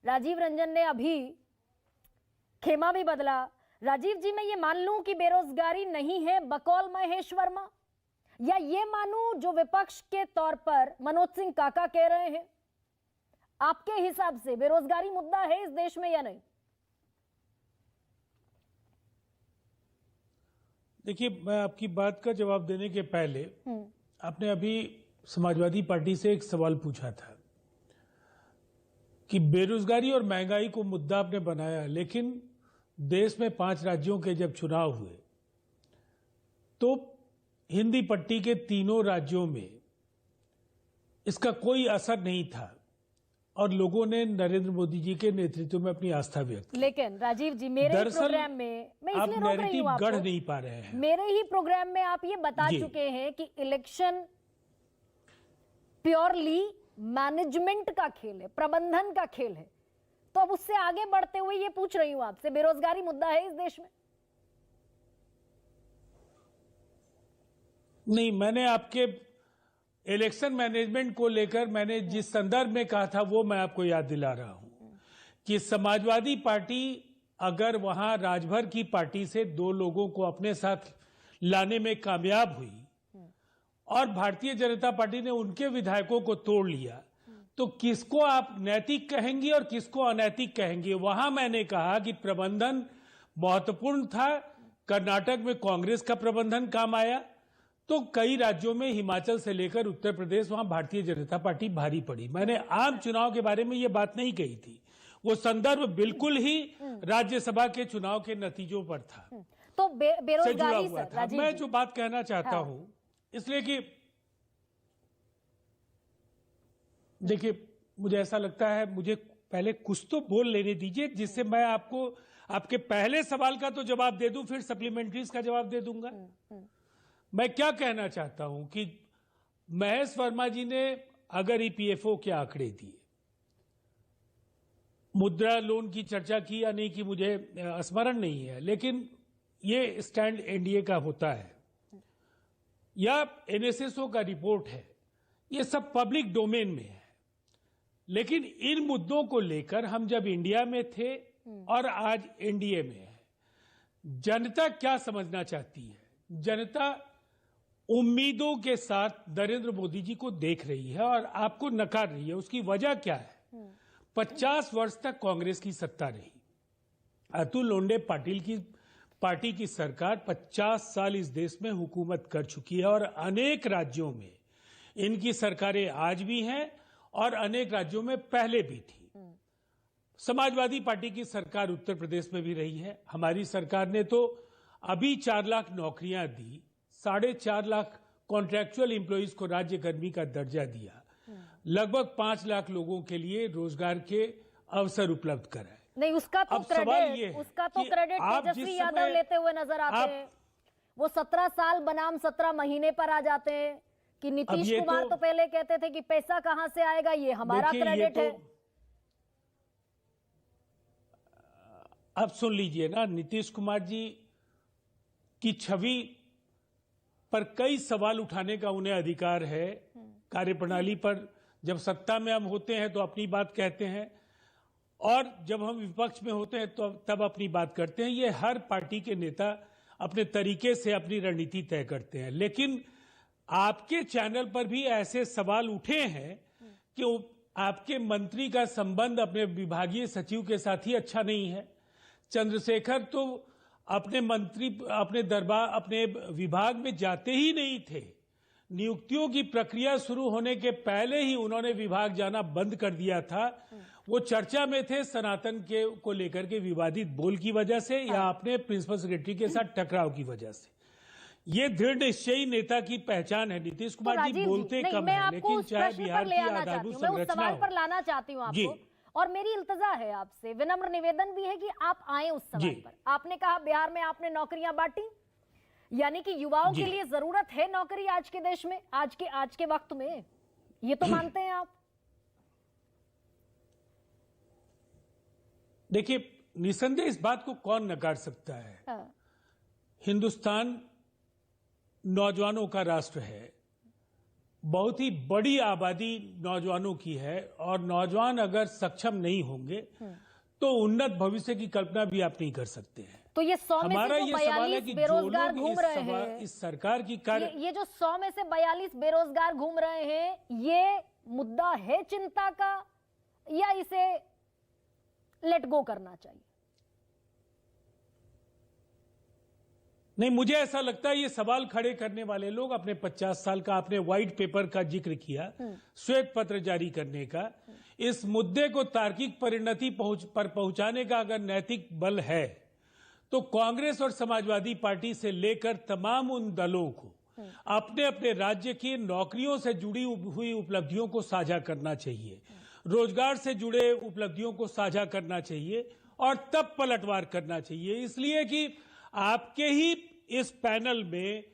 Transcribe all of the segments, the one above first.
राजीव रंजन ने अभी खेमा भी बदला। राजीव जी, मैं ये मान लूं कि बेरोजगारी नहीं है बकौल महेश वर्मा, या ये मानूं जो विपक्ष के तौर पर मनोज सिंह काका कह रहे हैं? आपके हिसाब से बेरोजगारी मुद्दा है इस देश में या नहीं? देखिए, मैं आपकी बात का जवाब देने के पहले आपने अभी समाजवादी पार्टी से एक सवाल पूछा था कि बेरोजगारी और महंगाई को मुद्दा आपने बनाया, लेकिन देश में 5 राज्यों के जब चुनाव हुए तो हिंदी पट्टी के तीनों राज्यों में इसका कोई असर नहीं था और लोगों ने नरेंद्र मोदी जी के नेतृत्व में अपनी आस्था व्यक्त की। लेकिन राजीव जी, मेरे ही प्रोग्राम में मैं आप इसलिए रोक रही हूं आपको, गढ़ नहीं पा रहे हैं। मेरे ही प्रोग्राम में आप ये बता चुके हैं कि इलेक्शन प्योरली मैनेजमेंट का खेल है, प्रबंधन का खेल है। तो अब उससे आगे बढ़ते हुए ये पूछ रही हूं आपसे, बेरोजगारी मुद्दा है इस देश में? नहीं, मैंने आपके इलेक्शन मैनेजमेंट को लेकर मैंने जिस संदर्भ में कहा था वो मैं आपको याद दिला रहा हूं कि समाजवादी पार्टी अगर वहां राजभर की पार्टी से 2 लोगों को अपने साथ लाने में कामयाब हुई और भारतीय जनता पार्टी ने उनके विधायकों को तोड़ लिया, तो किसको आप नैतिक कहेंगे और किसको अनैतिक कहेंगे? वहां मैंने कहा कि प्रबंधन महत्वपूर्ण था। कर्नाटक में कांग्रेस का प्रबंधन काम आया, तो कई राज्यों में हिमाचल से लेकर उत्तर प्रदेश वहां भारतीय जनता पार्टी भारी पड़ी। मैंने आम चुनाव के बारे में ये बात नहीं कही थी, वो संदर्भ बिल्कुल ही राज्यसभा के चुनाव के नतीजों पर था, तो बेरोजगारी हुआ था। मैं जो बात कहना चाहता हूं, इसलिए कि देखिए, मुझे ऐसा लगता है मुझे पहले कुछ तो बोल लेने दीजिए जिससे मैं आपको आपके पहले सवाल का तो जवाब दे दूं, फिर सप्लीमेंट्रीज का जवाब दे दूंगा। मैं क्या कहना चाहता हूं कि महेश वर्मा जी ने अगर ईपीएफओ के आंकड़े दिए, मुद्रा लोन की चर्चा की या नहीं की मुझे स्मरण नहीं है, लेकिन ये स्टैंड एनडीए का होता है या एनएसएसओ का रिपोर्ट है, ये सब पब्लिक डोमेन में है। लेकिन इन मुद्दों को लेकर हम जब इंडिया में थे और आज एनडीए में है, जनता क्या समझना चाहती है? जनता उम्मीदों के साथ नरेंद्र मोदी जी को देख रही है और आपको नकार रही है। उसकी वजह क्या है? 50 वर्ष तक कांग्रेस की सत्ता रही, अतुल लोंडे पाटिल की पार्टी की सरकार 50 साल इस देश में हुकूमत कर चुकी है और अनेक राज्यों में इनकी सरकारें आज भी हैं और अनेक राज्यों में पहले भी थी। समाजवादी पार्टी की सरकार उत्तर प्रदेश में भी रही है। हमारी सरकार ने तो अभी 4 लाख नौकरियां दी, 4.5 लाख कॉन्ट्रैक्चुअल एम्प्लॉइज को राज्यकर्मी का दर्जा दिया, लगभग 5 लाख लोगों के लिए रोजगार के अवसर उपलब्ध कराए। नहीं, उसका तो क्रेडिट तेजस्वी यादव लेते हुए नजर आते हैं। वो 17 साल बनाम 17 महीने पर आ जाते हैं कि नीतीश कुमार तो पहले कहते थे कि पैसा कहां से आएगा, ये हमारा क्रेडिट है। अब सुन लीजिए ना, नीतीश कुमार जी की छवि पर कई सवाल उठाने का उन्हें अधिकार है। कार्यप्रणाली पर जब सत्ता में हम होते हैं तो अपनी बात कहते हैं और जब हम विपक्ष में होते हैं तो तब अपनी बात करते हैं। ये हर पार्टी के नेता अपने तरीके से अपनी रणनीति तय करते हैं। लेकिन आपके चैनल पर भी ऐसे सवाल उठे हैं कि आपके मंत्री का संबंध अपने विभागीय सचिव के साथ ही अच्छा नहीं है। चंद्रशेखर तो अपने मंत्री अपने दरबार अपने विभाग में जाते ही नहीं थे। नियुक्तियों की प्रक्रिया शुरू होने के पहले ही उन्होंने विभाग जाना बंद कर दिया था। वो चर्चा में थे सनातन के को लेकर के विवादित बोल की वजह से या अपने प्रिंसिपल सेक्रेटरी के साथ टकराव की वजह से। ये दृढ़ निश्चयी नेता की पहचान है। नीतीश कुमार जी बोलते कम है, लेकिन चाहे बिहार की आधारभूत संरचना हो। पर लाना चाहती हूँ आपको, और मेरी इल्तजा है आपसे, विनम्र निवेदन भी है कि आप आए उस सवाल पर। आपने कहा बिहार में आपने नौकरियां बांटी, यानी कि युवाओं के लिए जरूरत है नौकरी आज के देश में, आज के वक्त में, ये तो मानते हैं आप? देखिए, निसंदेह इस बात को कौन नकार सकता है। हिंदुस्तान नौजवानों का राष्ट्र है। बहुत ही बड़ी आबादी नौजवानों की है और नौजवान अगर सक्षम नहीं होंगे तो उन्नत भविष्य की कल्पना भी आप नहीं कर सकते हैं। तो ये 100 में हमारा से ये जो सवाल है 42 कि जो बेरोजगार लोग घूम रहे हैं, इस सरकार की कार्य ये जो 100 में से 42 बेरोजगार घूम रहे हैं, ये मुद्दा है चिंता का या इसे लेट गो करना चाहिए? नहीं, मुझे ऐसा लगता है ये सवाल खड़े करने वाले लोग अपने 50 साल का, आपने व्हाइट पेपर का जिक्र किया, श्वेत पत्र जारी करने का, इस मुद्दे को तार्किक परिणति पर पहुंचाने का अगर नैतिक बल है तो कांग्रेस और समाजवादी पार्टी से लेकर तमाम उन दलों को अपने अपने राज्य की नौकरियों से जुड़ी हुई उपलब्धियों को साझा करना चाहिए, रोजगार से जुड़े उपलब्धियों को साझा करना चाहिए और तब पलटवार करना चाहिए। इसलिए कि आपके ही इस पैनल में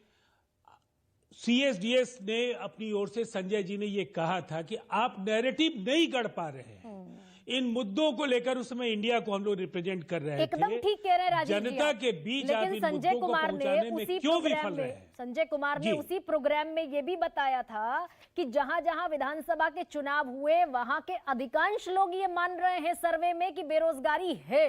सीएसडीएस ने अपनी ओर से, संजय जी ने ये कहा था कि आप नैरेटिव नहीं गढ़ पा रहे हैं इन मुद्दों को लेकर। उस समय इंडिया को हम लोग रिप्रेजेंट कर रहे थे, एकदम ठीक कह रहे हैं राजीव जी जनता आप। के बीच आप लेकिन इन संजय मुद्दों को कुमार ने पहुंचाने में उसी क्यों प्रोग्राम विफल रहे में, हैं? संजय कुमार ने जी। उसी प्रोग्राम में ये भी बताया था कि जहां जहां विधानसभा के चुनाव हुए वहां के अधिकांश लोग ये मान रहे हैं सर्वे में कि बेरोजगारी है।